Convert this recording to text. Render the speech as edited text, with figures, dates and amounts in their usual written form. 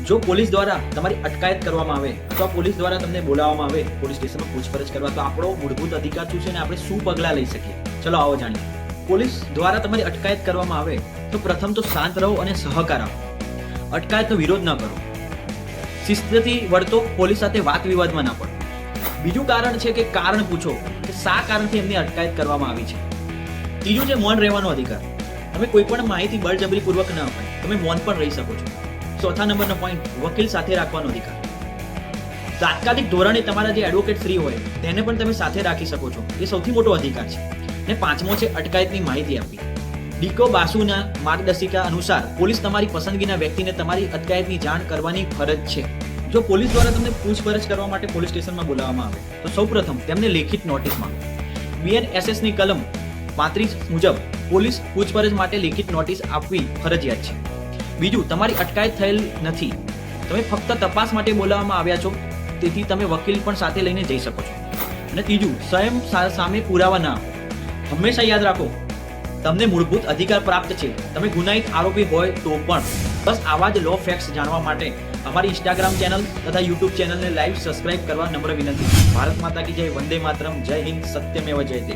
જો પોલીસ દ્વારા તમારી અટકાયત કરવામાં આવે અથવા પોલીસ દ્વારા તમને બોલાવવામાં આવે પોલીસ સ્ટેશનમાં પૂછપરછ કરવા, તો આપણો મૂળભૂત અધિકાર શું છે અને આપણે શું પગલાં લઈ શકીએ? ચલો આવો જાણીએ. પોલીસ દ્વારા તમારી અટકાયત કરવામાં આવે તો પ્રથમ તો શાંત રહો અને સહકાર આપો. અટકાયતનો વિરોધ ન કરો. શિસ્તથી વર્તો, પોલીસ સાથે વાત વિવાદમાં ના પડો. બીજું કારણ છે કે કારણ પૂછો કે શા કારણથી એમની અટકાયત કરવામાં આવી છે. ત્રીજું છે મૌન રહેવાનો અધિકાર. તમે કોઈ પણ માહિતી બળજબરીપૂર્વક ન અપાય, તમે મૌન પણ રહી શકો છો. ચોથા નંબરનો પોઈન્ટ, વકીલ સાથે રાખવાનો અધિકાર. તાત્કાલિક ધોરણે તમારા જે એડવોકેટ ફ્રી હોય તેને પણ તમે સાથે રાખી શકો છો. એ સૌથી મોટો અધિકાર છે. ને પાંચમો છે અટકાયતની માહિતી આપવી. ડીકો બાસુના માર્ગદર્શિકા અનુસાર પોલીસ તમારી પસંદગીના વ્યક્તિને તમારી અટકાયતની જાણ કરવાની ફરજ છે. જો પોલીસ દ્વારા તમને પૂછપરછ કરવા માટે પોલીસ સ્ટેશનમાં બોલાવવામાં આવે તો સૌપ્રથમ તેમને લેખિત નોટિસ માંગો. BNSS ની કલમ 35 મુજબ પોલીસ પૂછપરછ માટે લેખિત નોટિસ આપવી ફરજિયાત છે. બીજું, તમારી અટકાયત થયેલ નથી, તમે ફક્ત તપાસ માટે બોલાવવામાં આવ્યા છો, તેથી તમે વકીલ પણ સાથે લઈને જઈ શકો છો. અને ત્રીજું, સ્વયં સામે પુરાવા ના આપો. હંમેશા યાદ રાખો, તમને મૂળભૂત અધિકાર પ્રાપ્ત છે, તમે ગુનાહિત આરોપી હોય તો પણ. બસ આવા જ લો ફેક્ટ્સ જાણવા માટે અમારી ઇન્સ્ટાગ્રામ ચેનલ તથા યુટ્યુબ ચેનલને લાઈવ સબસ્ક્રાઇબ કરવા નમ્ર વિનંતી. ભારત માતા કી જય, વંદે માતરમ, જય હિન્દ, સત્યમેવ જયતે.